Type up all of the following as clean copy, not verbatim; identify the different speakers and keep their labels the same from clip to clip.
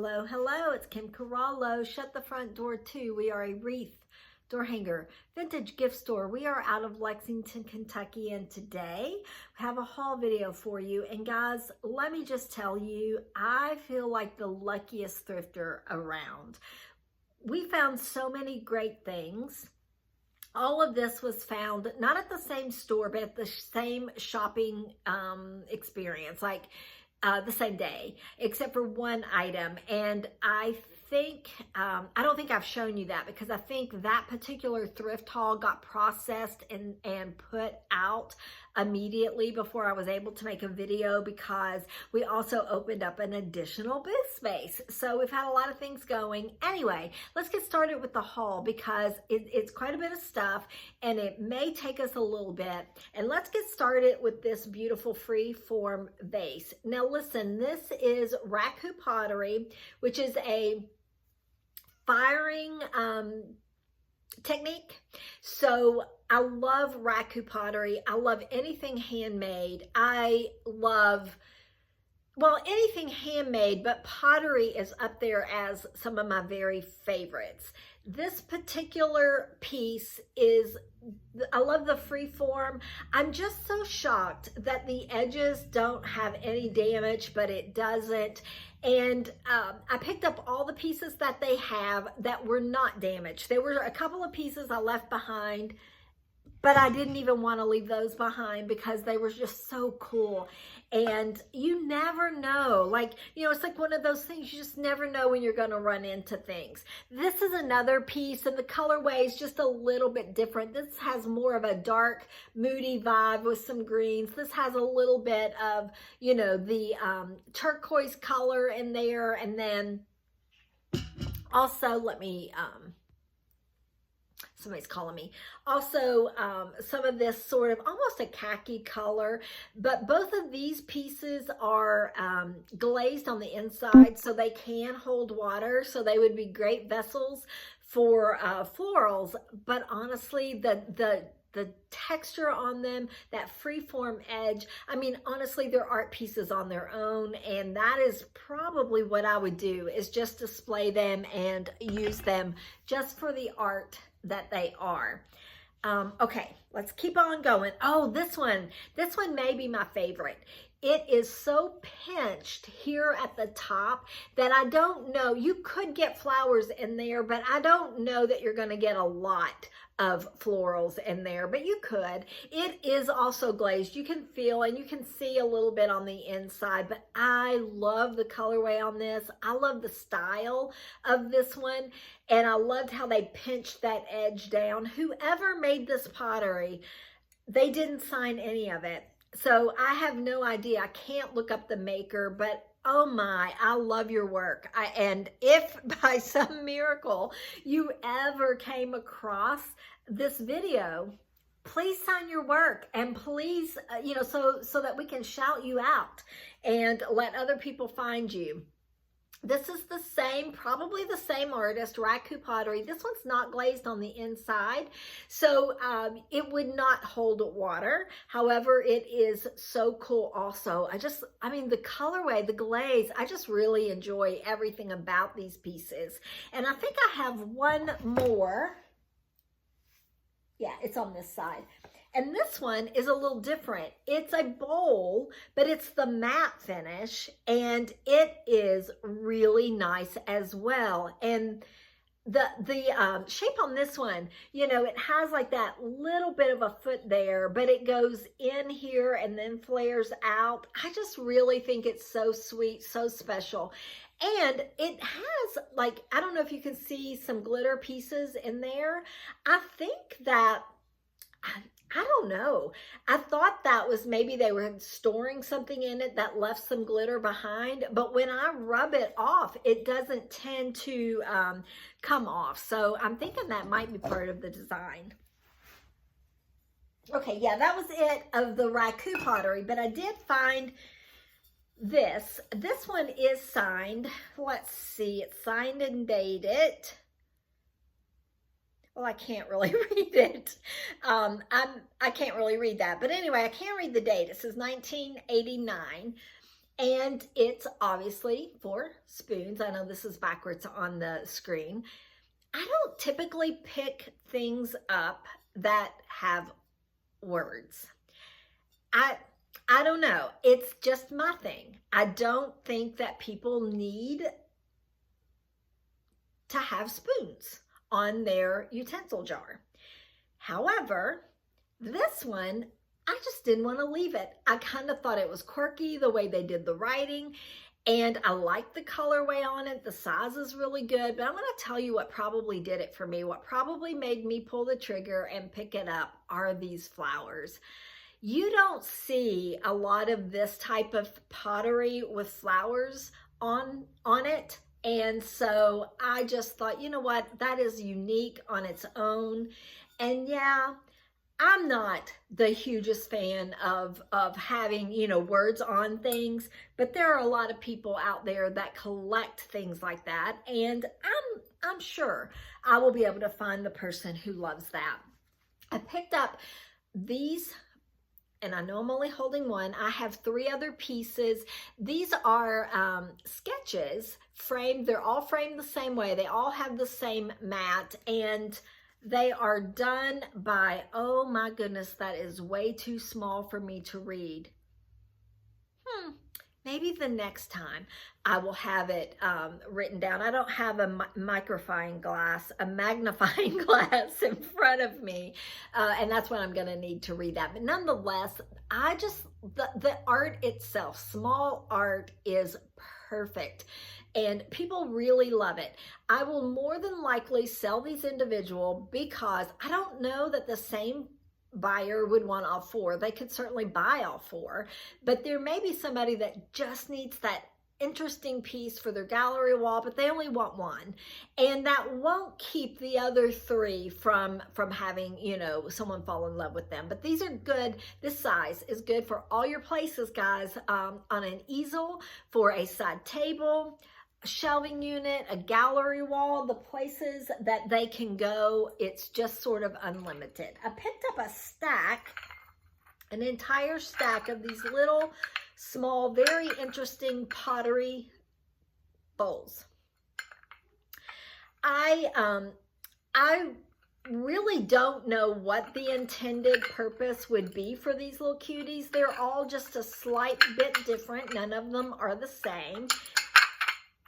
Speaker 1: Hello, hello, it's Kim Carallo. Shut the front door too. We are a wreath, door hanger, vintage gift store. We are out of Lexington, Kentucky, and today we have a haul video for you. And guys, let me just tell you, I feel like the luckiest thrifter around. We found so many great things. All of this was found not at the same store, but at the same shopping experience, like the same day, except for one item. And I think, I don't think I've shown you that because I think that particular thrift haul got processed and put out immediately before I was able to make a video, because we also opened up an additional booth space. So we've had a lot of things going. Anyway, let's get started with the haul because it's quite a bit of stuff and it may take us a little bit. And let's get started with this beautiful free form vase. Now listen, this is Raku pottery, which is a firing technique. So I love Raku pottery. I love anything handmade. I love, well, anything handmade, but pottery is up there as some of my very favorites. This particular piece is, I love the free form. I'm just so shocked that the edges don't have any damage, but it doesn't. And I picked up all the pieces that they have that were not damaged. There were a couple of pieces I left behind, but I didn't even want to leave those behind because they were just so cool. And you never know, like, you know, it's like one of those things, you just never know when you're going to run into things. This is another piece, and the colorway is just a little bit different. This has more of a dark, moody vibe with some greens. This has a little bit of, you know, the turquoise color in there. And then also, let me, somebody's calling me. Also, some of this sort of almost a khaki color, but both of these pieces are glazed on the inside so they can hold water. So they would be great vessels for florals. But honestly, the texture on them, that freeform edge, I mean, honestly, they're art pieces on their own, and that is probably what I would do, is just display them and use them just for the art that they are. Okay, let's keep on going. Oh, this one may be my favorite. It is so pinched here at the top that I don't know, you could get flowers in there, but I don't know that you're going to get a lot of florals in there, but you could. It is also glazed. You can feel and you can see a little bit on the inside, but I love the colorway on this. I love the style of this one, and I loved how they pinched that edge down. Whoever made this pottery, they didn't sign any of it. So I have no idea. I can't look up the maker, but oh my, I love your work. And if by some miracle you ever came across this video, please sign your work, and please, you know, so that we can shout you out and let other people find you. This is the same, probably the same artist, Raku pottery. This one's not glazed on the inside, so it would not hold water. However, it is so cool also. I mean, the colorway, the glaze, I just really enjoy everything about these pieces. And I think I have one more. Yeah, it's on this side. And this one is a little different. It's a bowl, but it's the matte finish, and it is really nice as well. And the shape on this one, you know, it has like that little bit of a foot there, but it goes in here and then flares out. I just really think it's so sweet, so special. And it has, like, I don't know if you can see some glitter pieces in there. I think that, I don't know. I thought that was maybe they were storing something in it that left some glitter behind, but when I rub it off, it doesn't tend to come off. So I'm thinking that might be part of the design. Okay, yeah, that was it of the Raku pottery, but I did find this. This one is signed. Let's see, it's signed and dated. Well, I can't really read it. I can't really read that. But anyway, I can read the date. It says 1989. And it's obviously for spoons. I know this is backwards on the screen. I don't typically pick things up that have words. I I don't know. It's just my thing. I don't think that people need to have spoons on their utensil jar. However, this one, I just didn't want to leave it. I kind of thought it was quirky the way they did the writing, and I like the colorway on it. The size is really good, but I'm going to tell you what probably did it for me. What probably made me pull the trigger and pick it up are these flowers. You don't see a lot of this type of pottery with flowers on it. And so I just thought, you know what, that is unique on its own. And yeah, I'm not the hugest fan of having, you know, words on things, but there are a lot of people out there that collect things like that, and I'm sure I will be able to find the person who loves that. I picked up these, and I know I'm only holding one. I have 3 other pieces. These are sketches framed. They're all framed the same way. They all have the same mat, and they are done by, oh my goodness, that is way too small for me to read. Maybe the next time I will have it written down. I don't have a magnifying glass in front of me, and that's when I'm going to need to read that. But nonetheless, the art itself, small art, is perfect, and people really love it. I will more than likely sell these individual because I don't know that the same buyer would want all 4. They could certainly buy all 4, but there may be somebody that just needs that interesting piece for their gallery wall, but they only want 1, and that won't keep the other 3 from having, you know, someone fall in love with them. But these are good. This size is good for all your places, guys, on an easel, for a side table, shelving unit, a gallery wall, the places that they can go, it's just sort of unlimited. I picked up a stack, an entire stack of these little small, very interesting pottery bowls. I really don't know what the intended purpose would be for these little cuties. They're all just a slight bit different. None of them are the same.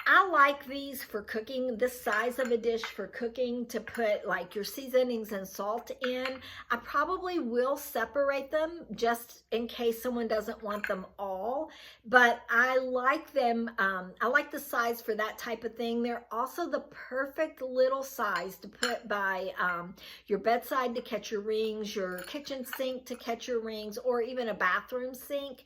Speaker 1: I like these for cooking, this size of a dish for cooking, to put like your seasonings and salt in. I probably will separate them just in case someone doesn't want them all, but I like them. I like the size for that type of thing. They're also the perfect little size to put by your bedside to catch your rings, your kitchen sink to catch your rings, or even a bathroom sink.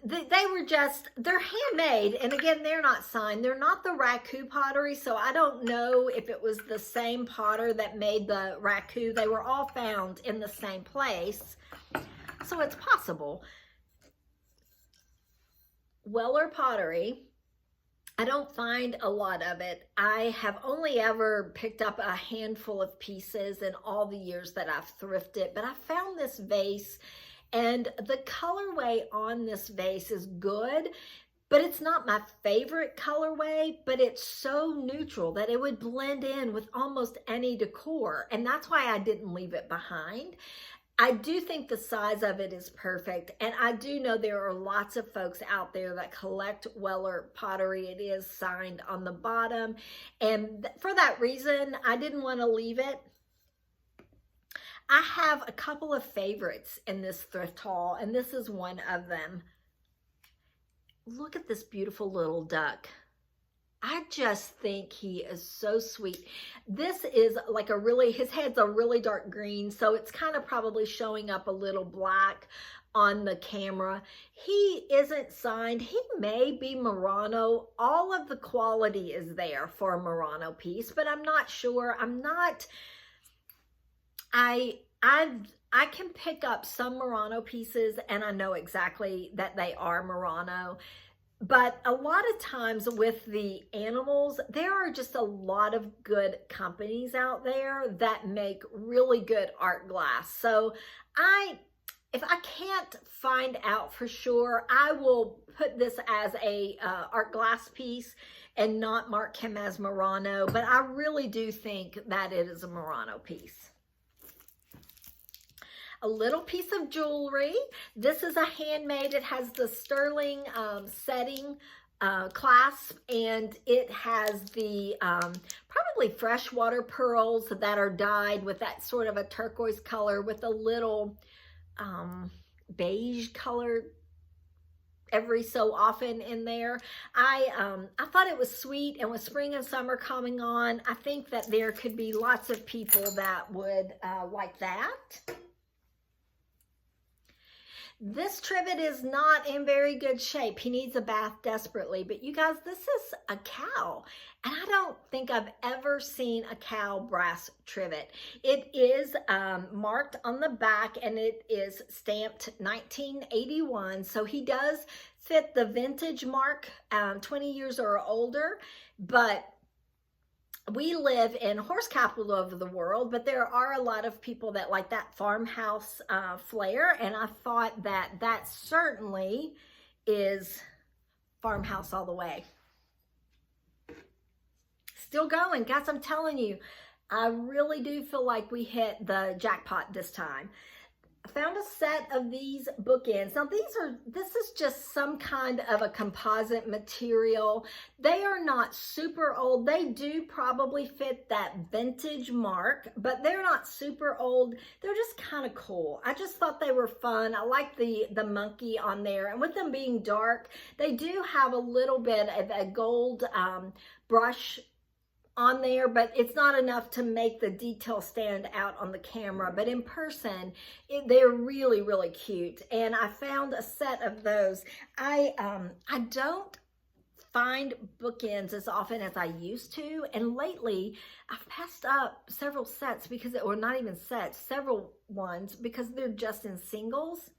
Speaker 1: They were just, they're handmade, and again, they're not signed. They're not the raku pottery, so I don't know if it was the same potter that made the raku. They were all found in the same place, so it's possible. Weller pottery, I don't find a lot of it. I have only ever picked up a handful of pieces in all the years that I've thrifted, but I found this vase, and the colorway on this vase is good, but it's not my favorite colorway, but it's so neutral that it would blend in with almost any decor, and that's why I didn't leave it behind. I do think the size of it is perfect, and I do know there are lots of folks out there that collect Weller pottery. It is signed on the bottom, and for that reason, I didn't want to leave it. I have a couple of favorites in this thrift haul, and this is one of them. Look at this beautiful little duck. I just think he is so sweet. This is like his head's a really dark green, so it's kind of probably showing up a little black on the camera. He isn't signed. He may be Murano. All of the quality is there for a Murano piece, but I'm not sure. I can pick up some Murano pieces, and I know exactly that they are Murano. But a lot of times with the animals, there are just a lot of good companies out there that make really good art glass. So if I can't find out for sure, I will put this as a art glass piece and not mark him as Murano, but I really do think that it is a Murano piece. A little piece of jewelry. This is a handmade. It has the sterling setting clasp, and it has the probably freshwater pearls that are dyed with that sort of a turquoise color with a little beige color every so often in there. I thought it was sweet, and with spring and summer coming on, I think that there could be lots of people that would like that. This trivet is not in very good shape. He needs a bath desperately, but you guys, this is a cow, and I don't think I've ever seen a cow brass trivet. It is marked on the back, and it is stamped 1981, so he does fit the vintage mark, 20 years or older, but we live in horse capital of the world, but there are a lot of people that like that farmhouse flair, and I thought that that certainly is farmhouse all the way. Still going, guys, I'm telling you, I really do feel like we hit the jackpot this time. I found a set of these bookends. Now this is just some kind of a composite material. They are not super old. They do probably fit that vintage mark, but they're not super old. They're just kind of cool. I just thought they were fun. I like the monkey on there, and with them being dark, they do have a little bit of a gold brush on there, but it's not enough to make the detail stand out on the camera. But in person, they're really, really cute. And I found a set of those. I don't find bookends as often as I used to. And lately, I've passed up several sets because, or not even sets, several ones because they're just in singles.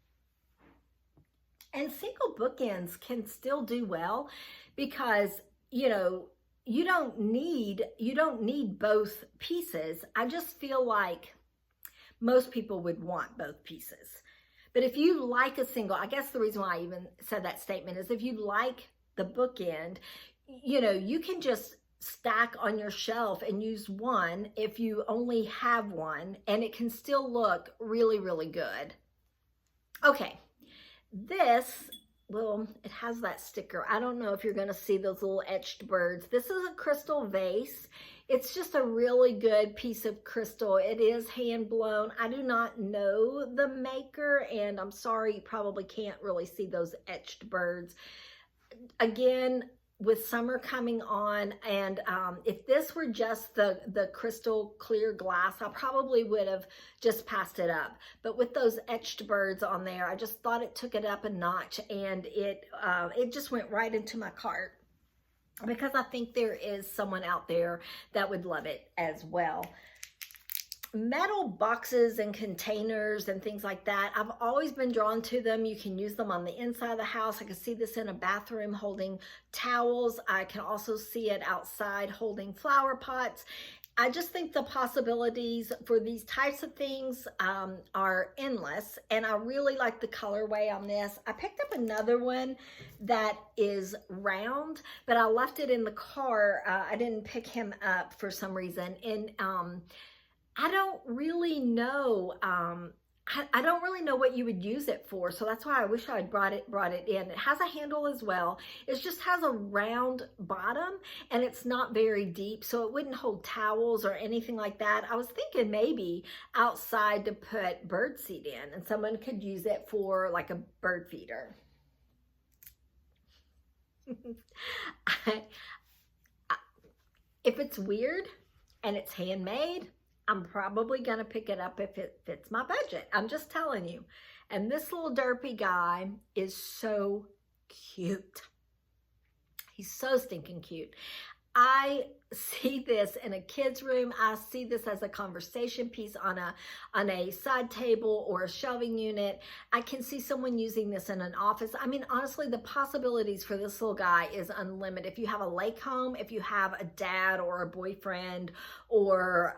Speaker 1: And single bookends can still do well because, you know, you don't need both pieces. I just feel like most people would want both pieces. But if you like a single, I guess the reason why I even said that statement is if you like the bookend, you know, you can just stack on your shelf and use one if you only have one, and it can still look really, really good. Okay, this, well, it has that sticker. I don't know if you're going to see those little etched birds. This is a crystal vase. It's just a really good piece of crystal. It is hand blown. I do not know the maker, and I'm sorry, you probably can't really see those etched birds. Again, with summer coming on, and if this were just the crystal clear glass, I probably would have just passed it up. But with those etched birds on there, I just thought it took it up a notch, and it just went right into my cart because I think there is someone out there that would love it as well. Metal boxes and containers and things like that, I've always been drawn to them. You can use them on the inside of the house. I can see this in a bathroom holding towels. I can also see it outside holding flower pots. I just think the possibilities for these types of things are endless, and I really like the colorway on this. I picked up another one that is round, but I left it in the car. I didn't pick him up for some reason, and I don't really know. I don't really know what you would use it for, so that's why I wish I had brought it in. It has a handle as well. It just has a round bottom, and it's not very deep, so it wouldn't hold towels or anything like that. I was thinking maybe outside to put birdseed in, and someone could use it for like a bird feeder. If it's weird and it's handmade, I'm probably going to pick it up if it fits my budget. I'm just telling you. And this little derpy guy is so cute. He's so stinking cute. I see this in a kid's room. I see this as a conversation piece on a side table or a shelving unit. I can see someone using this in an office. I mean, honestly, the possibilities for this little guy is unlimited. If you have a lake home, if you have a dad or a boyfriend or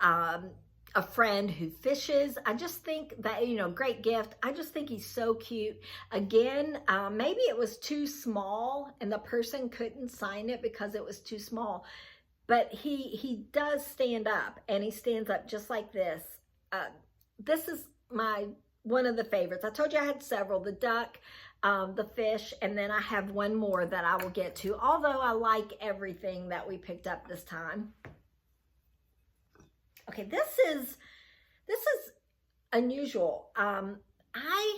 Speaker 1: a friend who fishes. I just think that, you know, great gift. I just think he's so cute. Again, maybe it was too small and the person couldn't sign it because it was too small. But he does stand up, and he stands up just like this. This is one of the favorites. I told you I had several, the duck, the fish, and then I have one more that I will get to, although I like everything that we picked up this time. Okay, this is unusual. I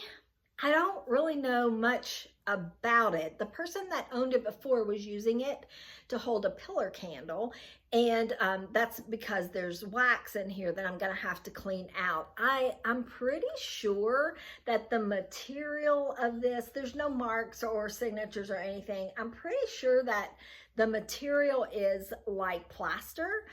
Speaker 1: don't really know much about it. The person that owned it before was using it to hold a pillar candle, and that's because there's wax in here that I'm gonna have to clean out. I'm pretty sure that the material of this, there's no marks or signatures or anything. I'm pretty sure that the material is like plaster,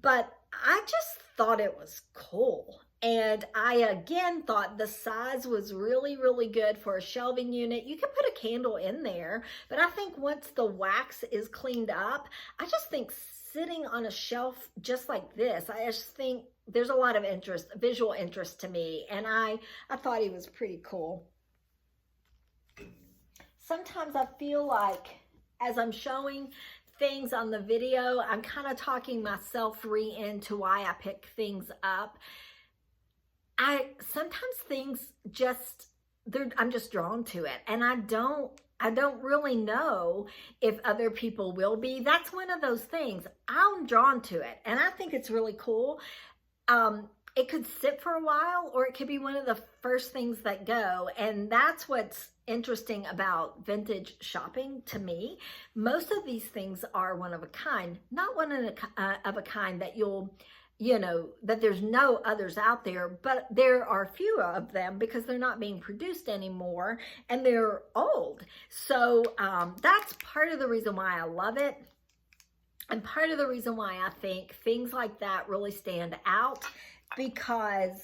Speaker 1: but I just thought it was cool. And I again thought the size was really, really good for a shelving unit. You can put a candle in there, but I think once the wax is cleaned up, I just think sitting on a shelf just like this, I just think there's a lot of interest, visual interest to me. And I thought he was pretty cool. Sometimes I feel like as I'm showing things on the video, I'm kind of talking myself into why I pick things up. Sometimes things just, I'm just drawn to it, and I don't really know if other people will be. That's one of those things. I'm drawn to it, and I think it's really cool. It could sit for a while, or it could be one of the first things that go, and that's what's interesting about vintage shopping to me. Most of these things are one of a kind, not one of a kind that you'll, you know, that there's no others out there, but there are few of them because they're not being produced anymore and they're old. So that's part of the reason why I love it. And part of the reason why I think things like that really stand out, because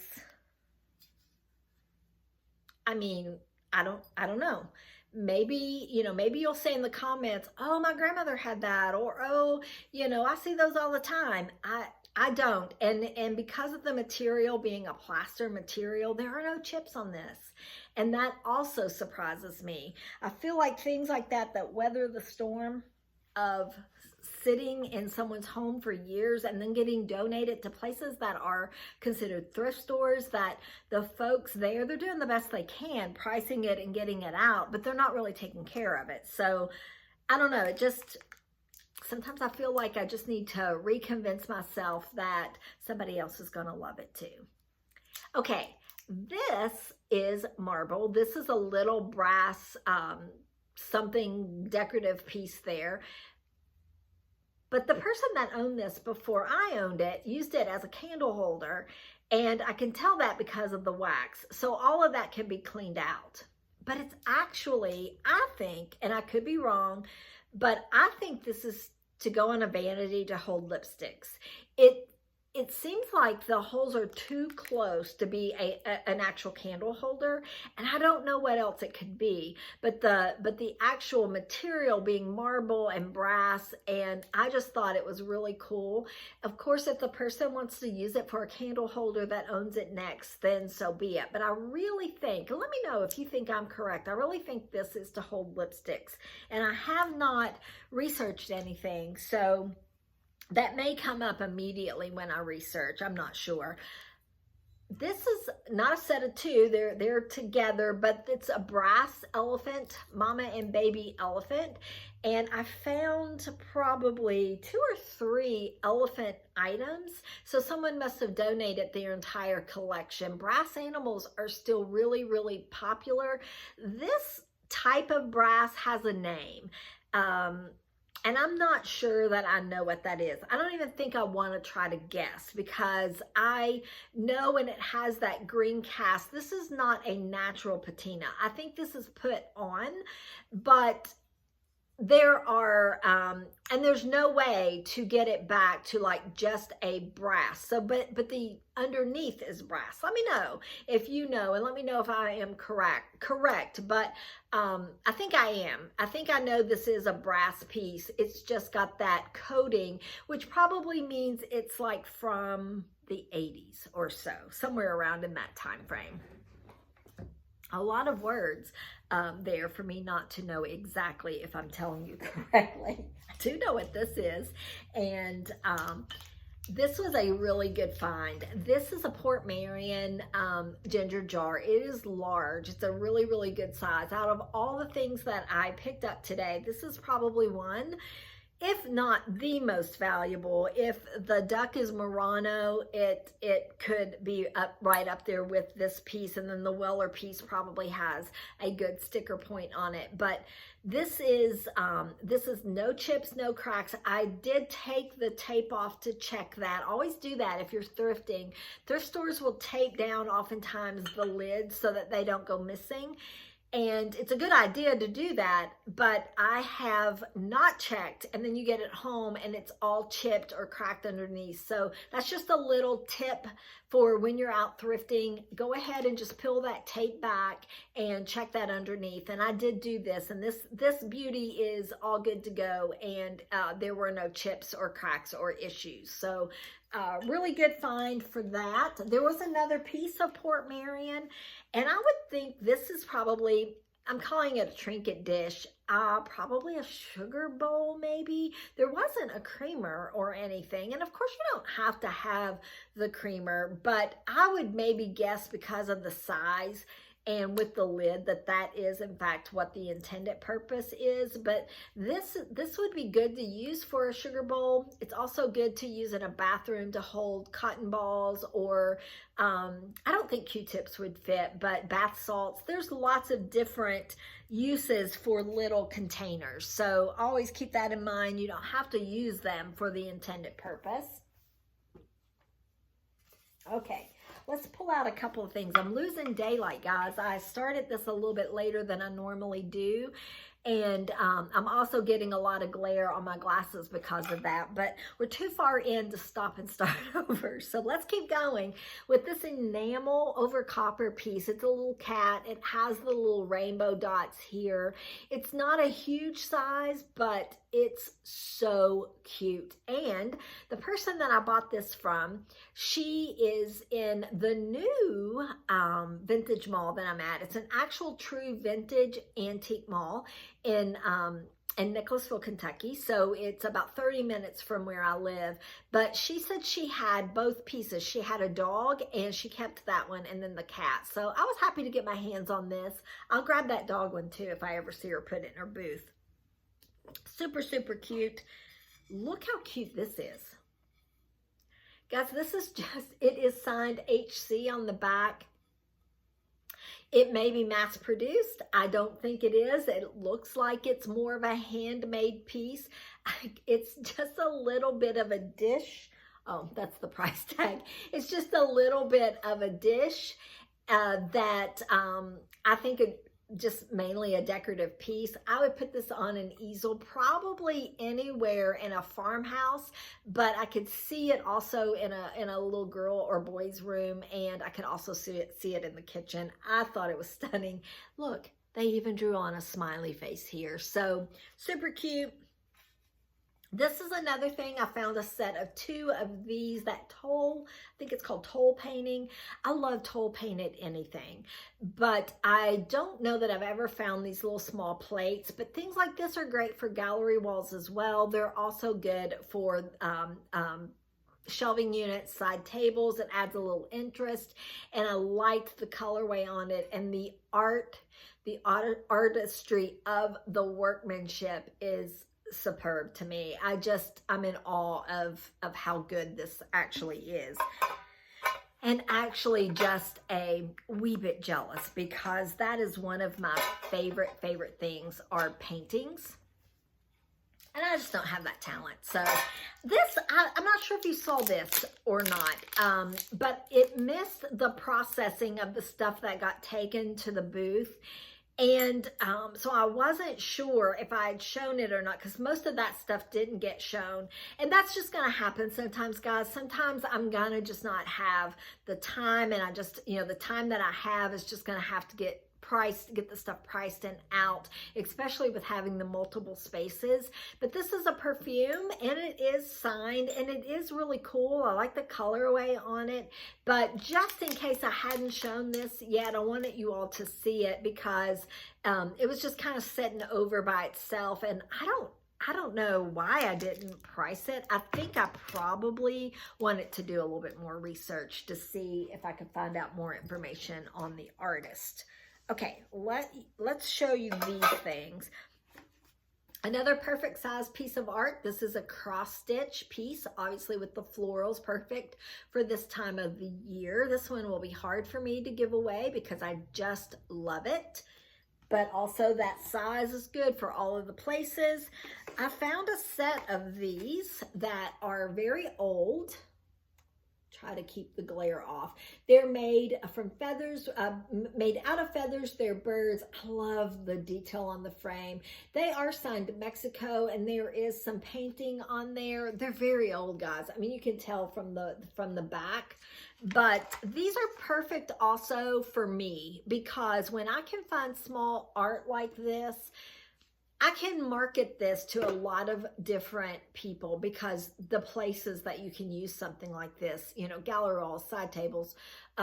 Speaker 1: I mean, I don't know. Maybe, you know, maybe you'll say in the comments, oh, my grandmother had that, or, oh, you know, I see those all the time. I don't. And because of the material being a plaster material, there are no chips on this. And that also surprises me. I feel like things like that weather the storm of sitting in someone's home for years and then getting donated to places that are considered thrift stores, that the folks there, they're doing the best they can, pricing it and getting it out, but they're not really taking care of it. So I don't know, it just, sometimes I feel like I just need to reconvince myself that somebody else is going to love it too. Okay, this is marble. This is a little brass, something decorative piece there. But the person that owned this before I owned it used it as a candle holder, and I can tell that because of the wax. So all of that can be cleaned out. But it's actually, I think, and I could be wrong, but I think this is to go on a vanity to hold lipsticks. It seems like the holes are too close to be an actual candle holder, and I don't know what else it could be, but the actual material being marble and brass, and I just thought it was really cool. Of course, if the person wants to use it for a candle holder that owns it next, then so be it. But I really think, and let me know if you think I'm correct, I really think this is to hold lipsticks, and I have not researched anything, so that may come up immediately when I research. I'm not sure. This is not a set of two. They're together, but it's a brass elephant, mama and baby elephant. And I found probably 2 or 3 elephant items. So someone must have donated their entire collection. Brass animals are still really, really popular. This type of brass has a name. And I'm not sure that I know what that is. I don't even think I want to try to guess, because I know when it has that green cast, this is not a natural patina. I think this is put on, but there are, and there's no way to get it back to like just a brass. So, but the underneath is brass. Let me know if you know, and let me know if I am correct. But I think I am. I think I know this is a brass piece. It's just got that coating, which probably means it's like from the 80s or so, somewhere around in that time frame. A lot of words there for me not to know exactly if I'm telling you correctly. I do know what this is, and this was a really good find. This is a Port Marion ginger jar. It is large. It's a really, really good size. Out of all the things that I picked up today, this is probably one, if not the most valuable. If the duck is Murano, it could be right up there with this piece, and then the Weller piece probably has a good sticker point on it. But this is no chips, no cracks. I did take the tape off to check that. Always do that if you're thrifting. Thrift stores will tape down oftentimes the lids so that they don't go missing. And it's a good idea to do that, but I have not checked, and then you get it home and it's all chipped or cracked underneath. So that's just a little tip for when you're out thrifting. Go ahead and just peel that tape back and check that underneath. And I did do this, and this beauty is all good to go, and there were no chips or cracks or issues. So really good find for that. There was another piece of Port Marion, and I would think this is probably, I'm calling it a trinket dish, probably a sugar bowl maybe. There wasn't a creamer or anything, and of course you don't have to have the creamer, but I would maybe guess because of the size and with the lid that is in fact what the intended purpose is. But this would be good to use for a sugar bowl. It's also good to use in a bathroom to hold cotton balls, or I don't think Q-tips would fit, but bath salts. There's lots of different uses for little containers, so always keep that in mind. You don't have to use them for the intended purpose. Okay, let's pull out a couple of things. I'm losing daylight, guys. I started this a little bit later than I normally do, and I'm also getting a lot of glare on my glasses because of that, but we're too far in to stop and start over. So let's keep going with this enamel over copper piece. It's a little cat. It has the little rainbow dots here. It's not a huge size, but it's so cute. And the person that I bought this from, she is in the new vintage mall that I'm at. It's an actual true vintage antique mall in Nicholasville, Kentucky. So it's about 30 minutes from where I live. But she said she had both pieces. She had a dog and she kept that one, and then the cat. So I was happy to get my hands on this. I'll grab that dog one too if I ever see her put it in her booth. Super, super cute. Look how cute this is. Guys, this is just, it is signed HC on the back. It may be mass produced. I don't think it is. It looks like it's more of a handmade piece. It's just a little bit of a dish. Oh, that's the price tag. It's just a little bit of a dish that I think just mainly a decorative piece. I would put this on an easel, probably anywhere in a farmhouse, but I could see it also in a little girl or boy's room, and I could also see it in the kitchen. I thought it was stunning. Look, they even drew on a smiley face here. So super cute. This is another thing. I found a set of 2 of these, that toll, I think it's called toll painting. I love toll painted anything, but I don't know that I've ever found these little small plates, but things like this are great for gallery walls as well. They're also good for shelving units, side tables. It adds a little interest, and I liked the colorway on it, and the artistry of the workmanship is superb to me. I'm in awe of how good this actually is, and actually just a wee bit jealous, because that is one of my favorite things are paintings, and I just don't have that talent. So this, I'm not sure if you saw this or not, but it missed the processing of the stuff that got taken to the booth. And so I wasn't sure if I had shown it or not, because most of that stuff didn't get shown. And that's just going to happen sometimes, guys. Sometimes I'm going to just not have the time, and I just, the time that I have is just going to have to get the stuff priced and out, especially with having the multiple spaces. But this is a perfume, and it is signed, and it is really cool. I like the colorway on it. But just in case I hadn't shown this yet, I wanted you all to see it, because it was just kind of sitting over by itself, and I don't know why I didn't price it. I think I probably wanted to do a little bit more research to see if I could find out more information on the artist. Okay, let's show you these things. Another perfect size piece of art. This is a cross stitch piece, obviously with the florals, perfect for this time of the year. This one will be hard for me to give away because I just love it. But also that size is good for all of the places. I found a set of these that are very old. Try to keep the glare off. They're made from feathers, made out of feathers. They're birds. I love the detail on the frame. They are signed to Mexico, and there is some painting on there. They're very old, guys. I mean, you can tell from the back. But these are perfect also for me, because when I can find small art like this, I can market this to a lot of different people, because the places that you can use something like this, gallery walls, side tables,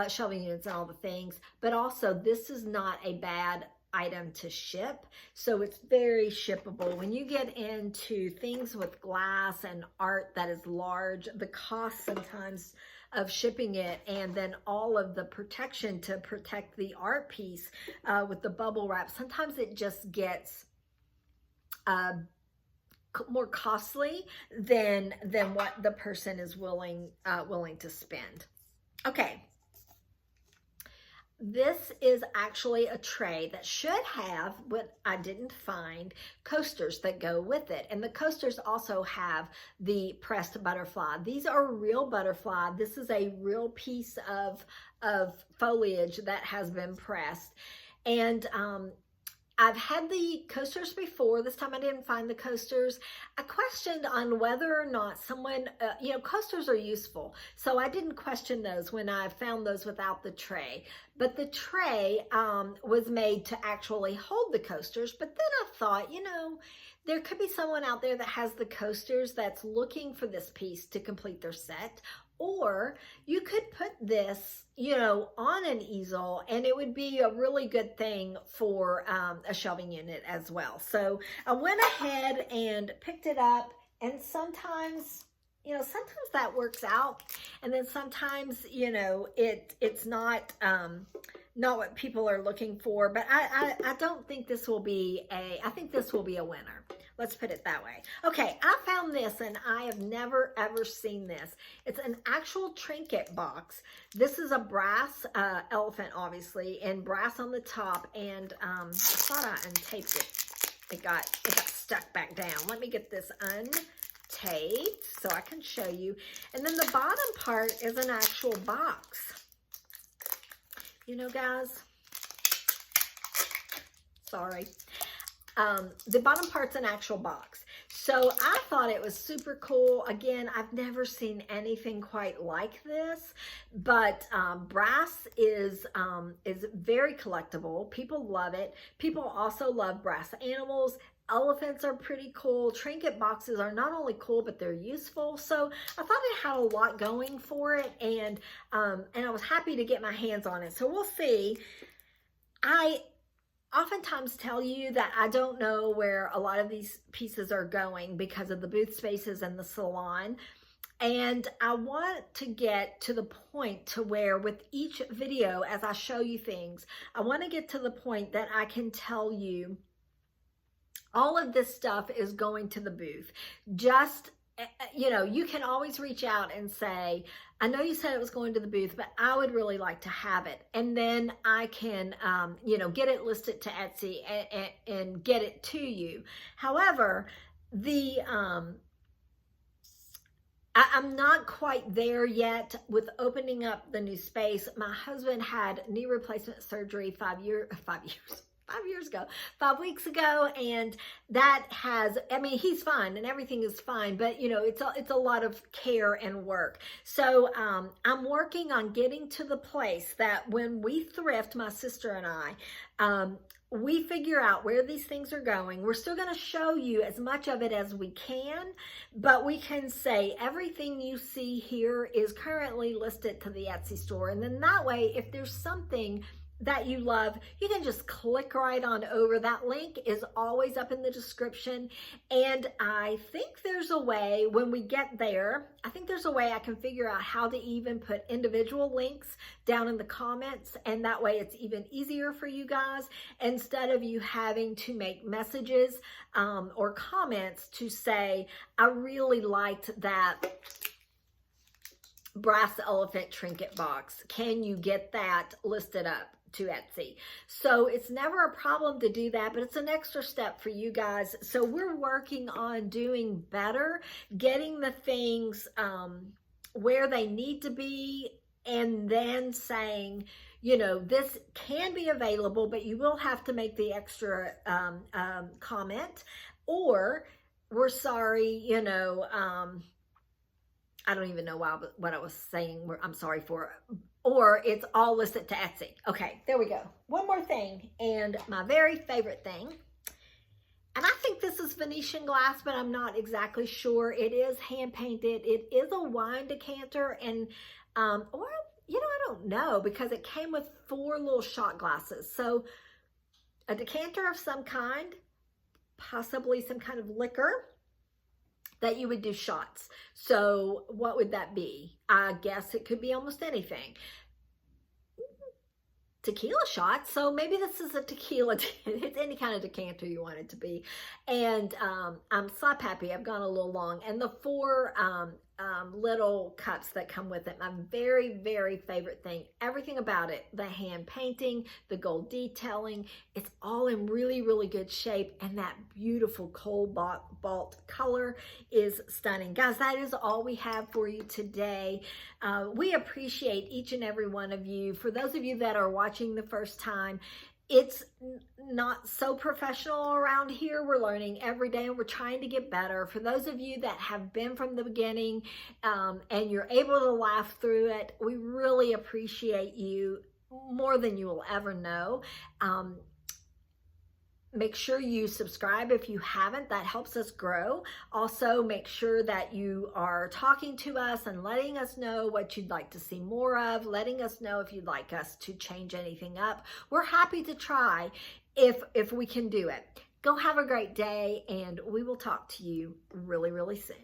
Speaker 1: shelving units, and all the things. But also, this is not a bad item to ship, so it's very shippable. When you get into things with glass and art that is large, the cost sometimes of shipping it, and then all of the protection to protect the art piece with the bubble wrap, sometimes it just gets more costly than what the person is willing to spend. Okay, this is actually a tray that should have, what I didn't find, coasters that go with it. And the coasters also have the pressed butterfly. These are real butterfly. This is a real piece of foliage that has been pressed. And I've had the coasters before. This time I didn't find the coasters. I questioned on whether or not someone, coasters are useful. So I didn't question those when I found those without the tray. But the tray was made to actually hold the coasters. But then I thought, there could be someone out there that has the coasters that's looking for this piece to complete their set. Or you could put this, on an easel, and it would be a really good thing for a shelving unit as well. So I went ahead and picked it up, and sometimes that works out, and then sometimes, it's not what people are looking for. But I don't think this will be I think this will be a winner. Let's put it that way. Okay, I found this, and I have never ever seen this. It's an actual trinket box. This is a brass elephant, obviously, and brass on the top. And I thought I untaped it. It got stuck back down. Let me get this untaped so I can show you. And then the bottom part is an actual box. Guys, sorry. The bottom part's an actual box. So I thought it was super cool. Again, I've never seen anything quite like this, but brass is very collectible. People love it. People also love brass animals. Elephants are pretty cool. Trinket boxes are not only cool, but they're useful. So I thought it had a lot going for it, and I was happy to get my hands on it. So we'll see. I oftentimes tell you that I don't know where a lot of these pieces are going because of the booth spaces and the salon. And I want to get to the point to where with each video, as I show you things, I want to get to the point that I can tell you all of this stuff is going to the booth. Just, you can always reach out and say, I know you said it was going to the booth, but I would really like to have it. And then I can, get it listed to Etsy and get it to you. However, I'm not quite there yet with opening up the new space. My husband had knee replacement surgery 5 5 years ago, 5 weeks ago. And that has, I mean, he's fine and everything is fine, but you know, it's a lot of care and work. So I'm working on getting to the place that when we thrift, my sister and I, we figure out where these things are going. We're still going to show you as much of it as we can, but we can say everything you see here is currently listed to the Etsy store. And then that way, if there's something that you love, you can just click right on over. That link is always up in the description. And I think there's a way when we get there, I think there's a way I can figure out how to even put individual links down in the comments. And that way it's even easier for you guys, instead of you having to make messages or comments to say, I really liked that brass elephant trinket box. Can you get that listed up to Etsy? So it's never a problem to do that, but it's an extra step for you guys. So we're working on doing better, getting the things where they need to be, and then saying, you know, this can be available, but you will have to make the extra comment, or we're sorry, you know, I don't even know what I was saying. I'm sorry for, or it's all listed to Etsy. Okay, there we go. One more thing, and my very favorite thing, and I think this is Venetian glass, but I'm not exactly sure. It is hand painted. It is a wine decanter, and or you know, I don't know, because it came with 4 little shot glasses. So a decanter of some kind, possibly some kind of liquor that you would do shots. So what would that be? I guess it could be almost anything. Tequila shot. So maybe this is a tequila. It's any kind of decanter you want it to be. And I'm slap happy. I've gone a little long. And the 4 little cups that come with it, my very, very favorite thing. Everything about it, the hand painting, the gold detailing, it's all in really, really good shape. And that beautiful cobalt color is stunning. Guys, that is all we have for you today. We appreciate each and every one of you. For those of you that are watching the first time, it's not so professional around here. We're learning every day and we're trying to get better. For those of you that have been from the beginning and you're able to laugh through it, we really appreciate you more than you will ever know. Make sure you subscribe if you haven't. That helps us grow. Also, make sure that you are talking to us and letting us know what you'd like to see more of, letting us know if you'd like us to change anything up. We're happy to try if we can do it. Go have a great day, and we will talk to you really, really soon.